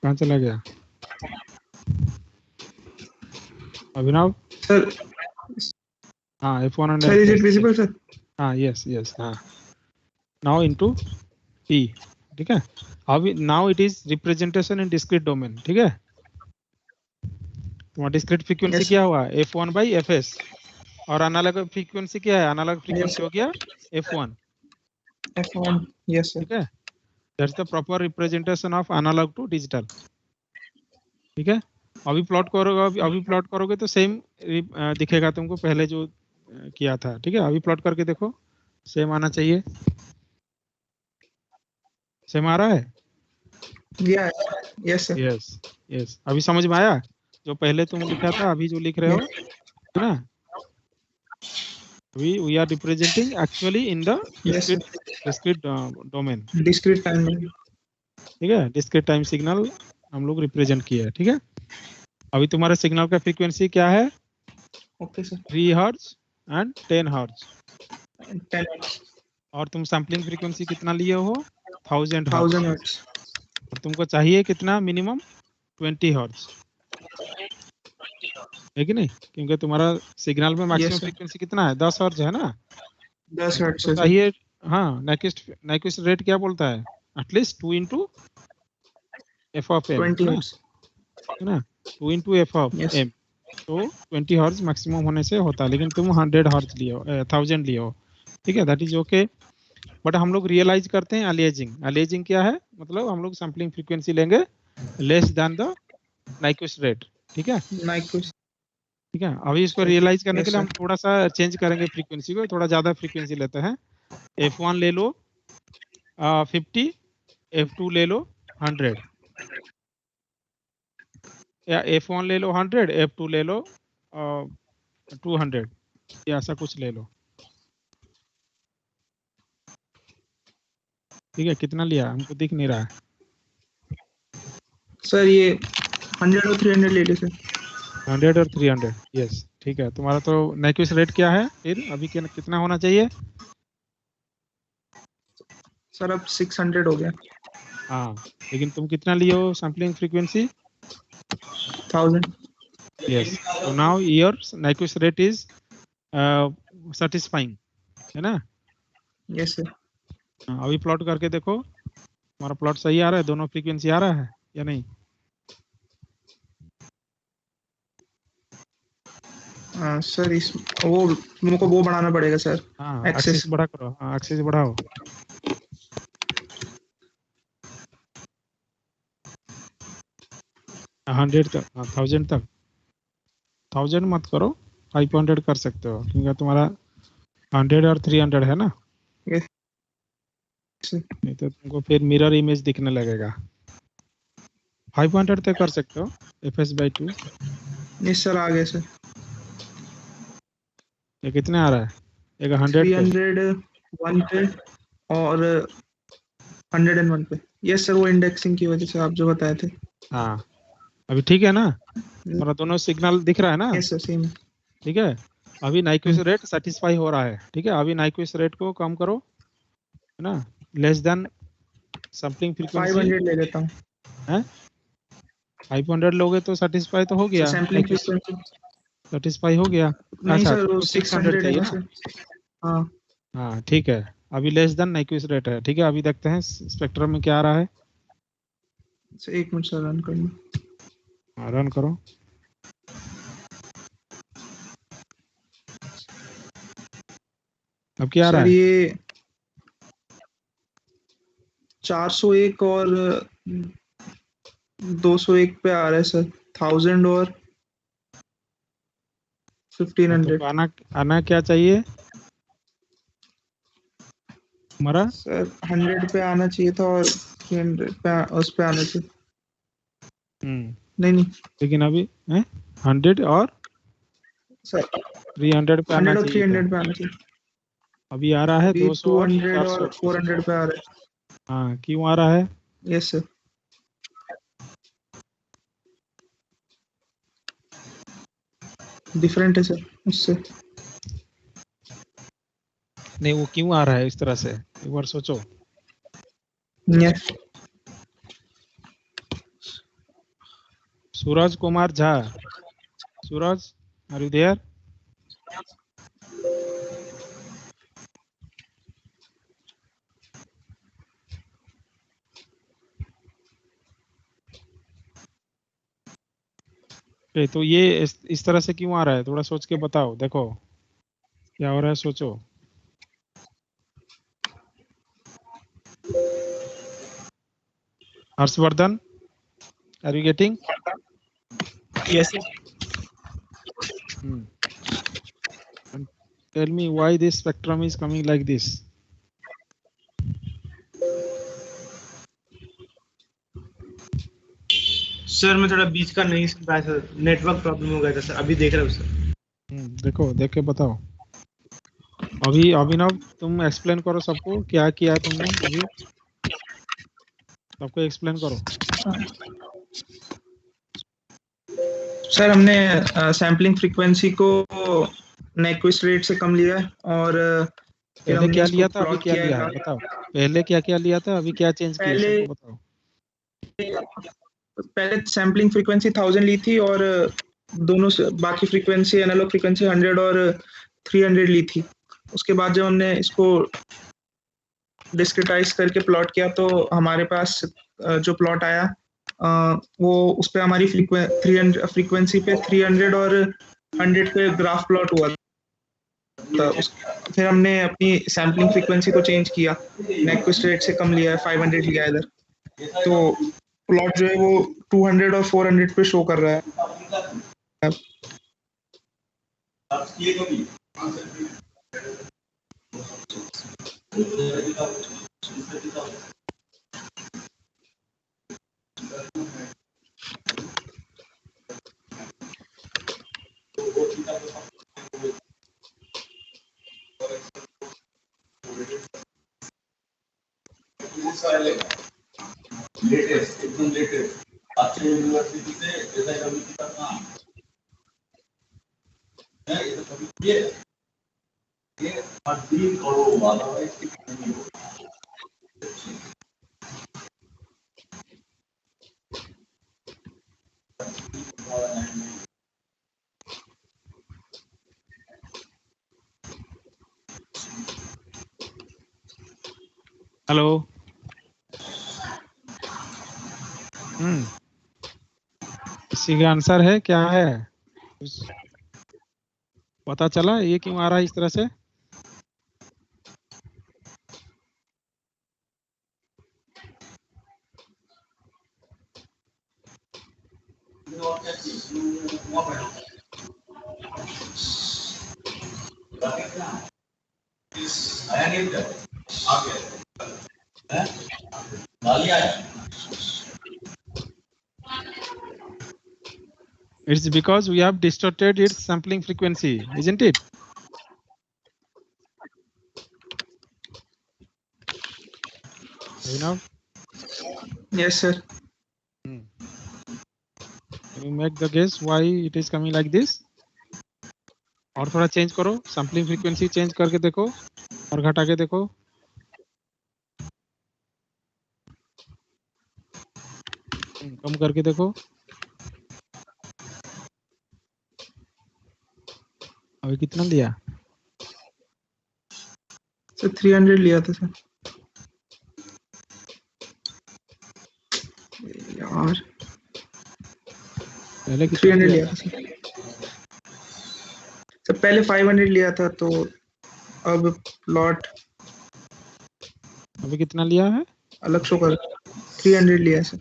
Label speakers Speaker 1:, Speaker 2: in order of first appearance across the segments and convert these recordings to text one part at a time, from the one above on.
Speaker 1: कहाँ चला गया अभिनव?
Speaker 2: सर
Speaker 1: हाँ F1 and
Speaker 2: sir is it
Speaker 1: F
Speaker 2: visible sir?
Speaker 1: हाँ yes हाँ now into T, ठीक है। अभी now it is representation in discrete domain, ठीक है। तुम्हारा डिस्क्रीट फ्रीक्वेंसी क्या हुआ F1 by Fs और एनालॉग फ्रीक्वेंसी क्या है? एनालॉग फ्रीक्वेंसी हो गया F1,
Speaker 2: F1 यस सर।
Speaker 1: ठीक है। That's the proper representation of analog to digital, ठीक है। अभी प्लॉट करोगे, अभी प्लॉट करोगे तो सेम दिखेगा तुमको पहले जो किया था, ठीक है। अभी प्लॉट करके देखो, सेम आना चाहिए। सेम आ रहा है?
Speaker 2: Yes sir.
Speaker 1: यस अभी समझ में आया? जो पहले तुम लिखा था अभी जो लिख रहे हो, है ना। We are representing actually in the discrete domain,
Speaker 2: discrete time में,
Speaker 1: ठीक है। डिस्क्रीट टाइम सिग्नल हम लोग रिप्रेजेंट किया है, ठीक है। अभी तुम्हारे सिग्नल का फ्रीक्वेंसी क्या है?
Speaker 2: Okay sir.
Speaker 1: 3 hertz and 10 hertz.
Speaker 2: 10
Speaker 1: और तुम सैम्पलिंग फ्रीक्वेंसी कितना लिए हो? 1000 हर्ट्ज।
Speaker 2: 1000 हर्ट्ज।
Speaker 1: और तुमको चाहिए कितना मिनिमम? 20 हर्ट्ज, है कि नहीं? क्योंकि तुम्हारा सिग्नल में मैक्सिमम फ्रीक्वेंसी कितना है? 10 हर्ट्ज है ना।
Speaker 2: 10 हर्ट्ज
Speaker 1: तो चाहिए, हाँ। नाइक्विस्ट रेट क्या बोलता है? At least 2 into f of m,
Speaker 2: 20
Speaker 1: है
Speaker 2: हर्ट्ज
Speaker 1: ना। 2 into f of m, तो 20 हर्ट्ज मैक्सिमम होने से होता है। लेकिन तुम 100 हर्ट्ज लिए हो, 1000 लिए हो, ठीक है। That is okay. बट हम लोग रियलाइज करते हैं अलियासिंग। अलियासिंग क्या है? मतलब हम लोग सैम्पलिंग फ्रीक्वेंसी लेंगे less than the Nyquist rate, ठीक है।
Speaker 2: नाइक्विस्ट,
Speaker 1: ठीक है। अभी इसको रियलाइज करने के लिए हम थोड़ा सा चेंज करेंगे फ्रीक्वेंसी को, थोड़ा ज्यादा फ्रीक्वेंसी लेते हैं। F1 ले लो 50, F2 ले लो 100, या F1 ले लो 100, F2 ले लो 200, या ऐसा कुछ ले लो, ठीक है। कितना लिया हमको दिख नहीं रहा है
Speaker 2: सर। ये 100 और 300 ले लो सर।
Speaker 1: 100 और 300, यस, ठीक है। तुम्हारा तो नाइक्विस्ट रेट क्या है फिर अभी? कितना होना चाहिए?
Speaker 2: सर अब 600 हो गया।
Speaker 1: हाँ, लेकिन तुम कितना लिए हो सैम्पलिंग फ्रीक्वेंसी?
Speaker 2: 1000।
Speaker 1: यस, तो now your Nyquist rate is satisfying, है ना।
Speaker 2: Yes sir.
Speaker 1: अभी प्लॉट करके देखो, हमारा प्लॉट सही आ रहा है? दोनों फ्रीक्वेंसी आ रहा है या नहीं?
Speaker 2: सर इस वो तुमको वो बढ़ाना पड़ेगा सर।
Speaker 1: हाँ,
Speaker 2: एक्सेस
Speaker 1: एक्सिस बड़ा करो। हाँ, एक्सिस बढ़ाओ। हंड्रेड तक, 1000 तक। 1000 मत करो, 500 कर सकते हो, क्योंकि तुम्हारा 100 और 300 है ना। नहीं तो तुमको फिर मिरर इमेज दिखने लगेगा। 500 तक कर सकते हो fs/2।
Speaker 2: यस सर, आ गया सर।
Speaker 1: ये कितने आ रहा है? एक 100 पे,
Speaker 2: 301 पे और 101 पे। यस सर, वो इंडेक्सिंग की वजह से आप जो बताए थे।
Speaker 1: हाँ अभी ठीक है ना? हमारा दोनों सिग्नल दिख रहा है ना?
Speaker 2: यस सर, सेम है।
Speaker 1: ठीक है। अभी नाइक्विस्ट रेट सेटिस्फाई हो रहा है, ठीक है। अभी नाइक्विस्ट रेट को कम करो, है ना। लेस देन सैम्पलिंग फ्रीक्वेंसी
Speaker 2: 500 ले लेता हूँ।
Speaker 1: है। 500 लोगे तो सेटिस्फाई तो हो गया,
Speaker 2: सैम्पलिंग फ्रीक्वेंसी
Speaker 1: सेटिस्फाई हो गया।
Speaker 2: नहीं
Speaker 1: अच्छा,
Speaker 2: सर, वो
Speaker 1: तुमको 600
Speaker 2: 600 है
Speaker 1: चाहिए
Speaker 2: ना
Speaker 1: ना?
Speaker 2: सर। हाँ
Speaker 1: हाँ ठीक है। अभी लेस देन नाइक्विस्ट रेट है, ठीक है। अभी देखते हैं स्पेक्ट्रम में क्या आ रहा है।
Speaker 2: सर, एक मिनट सर, रन करना।
Speaker 1: हाँ, रन करो। अब क्या आ रहा
Speaker 2: सर
Speaker 1: है?
Speaker 2: ये 401 और 201 पे आ रहा है सर। 1000 और
Speaker 1: हाँ,
Speaker 2: 1500।
Speaker 1: तुमको आना आना क्या चाहिए हमारा?
Speaker 2: सर 100 पे आना चाहिए था और 300 पे उस पे आना चाहिए। नहीं नहीं
Speaker 1: लेकिन अभी 100 और
Speaker 2: सर,
Speaker 1: 300 पे आना
Speaker 2: 100 और
Speaker 1: चाहिए था।
Speaker 2: 300 पे आना चाहिए।
Speaker 1: अभी आ रहा है
Speaker 2: अभी
Speaker 1: 200 और
Speaker 2: 200 और
Speaker 1: 400।
Speaker 2: 400 पे आ रहा है।
Speaker 1: हाँ, क्यों आ रहा है?
Speaker 2: Yes sir. डिफरेंट है सर उससे।
Speaker 1: नहीं, वो क्यों आ रहा है इस तरह से, एक बार सोचो।
Speaker 2: Yes
Speaker 1: Suraj Kumar Jha, Suraj, are you there? तो ये इस तरह से क्यों आ रहा है, थोड़ा सोच के बताओ, देखो क्या हो रहा है, सोचो। Harshvardhan, are you getting?
Speaker 2: Yes
Speaker 1: Tell me why this spectrum is coming like this.
Speaker 2: Sir मैं थोड़ा बीच का नहीं सुन पाया सर, नेटवर्क प्रॉब्लम हो गया था सर, अभी देख रहा हूँ सर।
Speaker 1: देखो, देख के बताओ। अभी अभिनव तुम एक्सप्लेन करो सबको, क्या किया है तुमने अभी, सबको एक्सप्लेन करो।
Speaker 2: सर हमने सैम्पलिंग फ्रीक्वेंसी को नाइक्विस्ट रेट से कम लिया है और फिर
Speaker 1: पहले
Speaker 2: हमने
Speaker 1: क्या
Speaker 2: इसको
Speaker 1: लिया था, अभी
Speaker 2: प्लॉट
Speaker 1: क्या
Speaker 2: किया
Speaker 1: लिया है,
Speaker 2: है।
Speaker 1: बताओ। पहले क्या क्या लिया था, अभी क्या चेंज किया,
Speaker 2: पहले
Speaker 1: सबको बताओ।
Speaker 2: पहले सैम्पलिंग फ्रीक्वेंसी 1000 ली थी और दोनों बाकी फ्रीक्वेंसी एनालॉग फ्रीक्वेंसी 100 और 300 ली थी। उसके बाद जब हमने इसको डिस्क्रिटाइज करके प्लॉट किया तो हमारे पास जो प्लॉट आया वो उस पे हमारी फ्रीक्वेंसी पे 300 और 100 पे ग्राफ प्लॉट हुआ था। फिर हमने अपनी सैम्पलिंग फ्रीक्वेंसी को चेंज किया, नाइक्विस्ट रेट से कम लिया है, 500 लिया है इधर, तो प्लॉट जो है वो 200 और 400 पे शो कर रहा है।
Speaker 3: लेटेस्ट, एकदम लेटेस्ट अच्छे यूनिवर्सिटी से SIW का काम है। ये तो कभी ये 3 करोड़ वाला है, इसकी नहीं हो।
Speaker 1: हेलो। किसी का आंसर है, क्या है, कुछ पता चला ये क्यों आ रहा है इस तरह से? It's because we have distorted its sampling frequency, isn't it? You know?
Speaker 2: Yes sir.
Speaker 1: Can you make the guess why it is coming like this? और थोड़ा चेंज करो, सैम्पलिंग फ्रीक्वेंसी चेंज करके देखो और घटा के देखो। कम करके देखो। अभी कितना लिया?
Speaker 2: सर 300 लिया था सर। यार
Speaker 1: पहले
Speaker 2: 300 लिया था सर। सर पहले 500 लिया था, तो अब प्लॉट
Speaker 1: अभी कितना लिया है?
Speaker 2: अलग शो कर 300 लिया सर।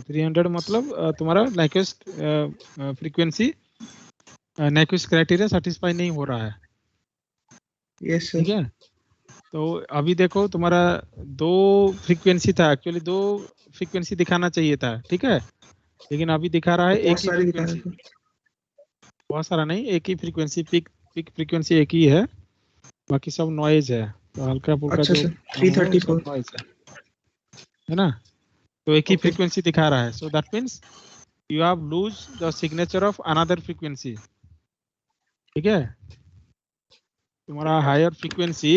Speaker 1: 300 मतलब तुम्हारा Nyquist frequency, Nyquist criteria satisfy नहीं हो रहा है।
Speaker 2: Yes sir.
Speaker 1: ठीक है, तो अभी देखो तुम्हारा 2 फ्रीक्वेंसी था, एक्चुअली 2 फ्रीक्वेंसी दिखाना चाहिए था, ठीक है, लेकिन अभी दिखा रहा है एक ही फ्रीक्वेंसी। बहुत सारा नहीं, एक ही फ्रीक्वेंसी, पिक फ्रीक्वेंसी एक ही है, बाकी सब नॉइज है, तो हल्का फुल्का जो
Speaker 2: 334
Speaker 1: नॉइज है ना, तो एक ही फ्रीक्वेंसी दिखा रहा है। So that means you have lose the signature of another frequency. ठीक है, तुम्हारा higher frequency,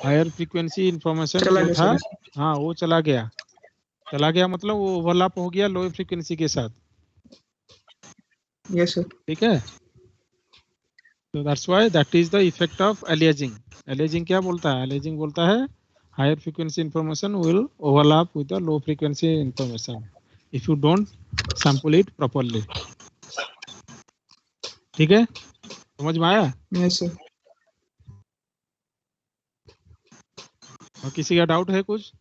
Speaker 1: higher frequency information जो था, हाँ वो चला गया, चला गया मतलब वो ओवरलैप हो गया लो फ्रीक्वेंसी के साथ.
Speaker 2: Yes sir.
Speaker 1: ठीक है. So that's why that is the effect of aliasing. Aliasing क्या बोलता है? Aliasing बोलता है higher frequency information will overlap with the low frequency information if you don't sample it properly. ठीक है, समझ में आया?
Speaker 2: Yes sir.
Speaker 1: और किसी का डाउट है कुछ?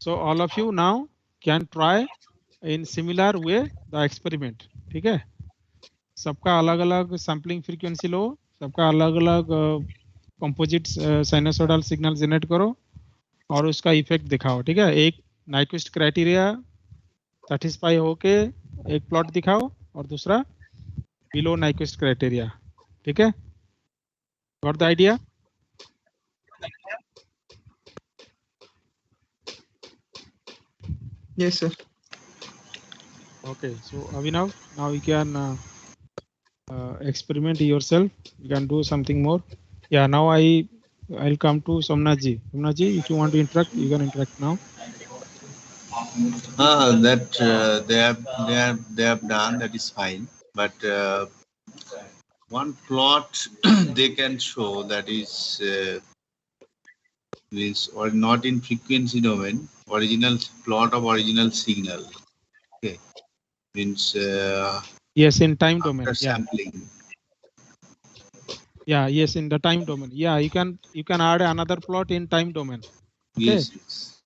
Speaker 1: So all of you now can try in similar way the experiment. ठीक है, सबका अलग अलग सैम्पलिंग फ्रीक्वेंसी लो, सबका अलग अलग कंपोजिट साइनसोइडल सिग्नल जनरेट करो और उसका इफेक्ट दिखाओ. ठीक है, एक नाइक्विस्ट क्राइटेरिया सेटिस्फाई होके एक प्लॉट दिखाओ और दूसरा बिलो नाइक्विस्ट क्राइटेरिया. ठीक है, got the idea?
Speaker 2: Yes sir.
Speaker 1: Okay, so Abhinav, now you can experiment yourself. You can do something more. Yeah, now I'll come to Somnathji. Somnathji, if you want to interact, you can interact now.
Speaker 3: That they have done, that is fine, but one plot they can show that is or not in frequency domain, original plot of original signal. Okay, means
Speaker 1: yes, in time domain.
Speaker 3: Sampling.
Speaker 1: Yeah, yes, in the time domain. Yeah, you can add another plot in time domain. Okay.
Speaker 3: Yes.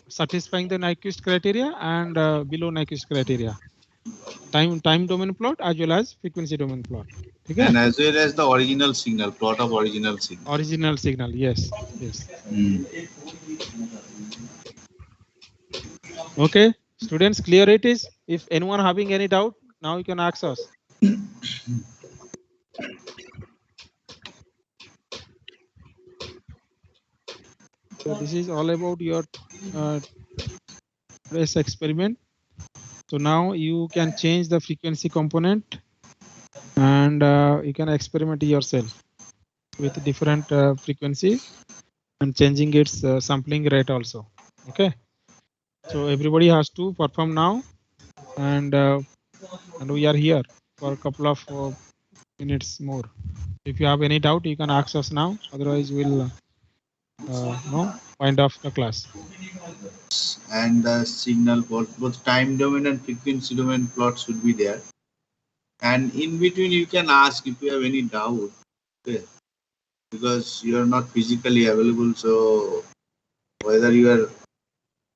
Speaker 1: Satisfying the Nyquist criteria and below Nyquist criteria. Time domain plot as well as frequency domain plot. Okay.
Speaker 3: And as well as the original signal, plot of original signal.
Speaker 1: Original signal, yes, yes. Okay, students, clear it is. If anyone having any doubt, now you can ask us. So this is all about your trace experiment. So now you can change the frequency component and you can experiment yourself with different frequency and changing its sampling rate also. Okay. So everybody has to perform now, and we are here for a couple of minutes more. If you have any doubt, you can ask us now. Otherwise, we'll wind off the class.
Speaker 3: And the signal both time domain and frequency domain plot should be there. And in between, you can ask if you have any doubt. Okay. Because you are not physically available, so whether you are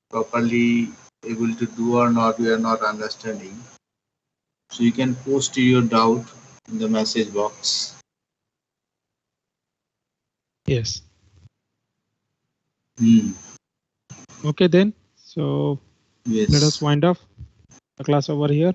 Speaker 3: properly able to do or not, we are not understanding. So you can post your doubt in the message box.
Speaker 1: Yes. Okay then. So yes, let us wind off the class over here.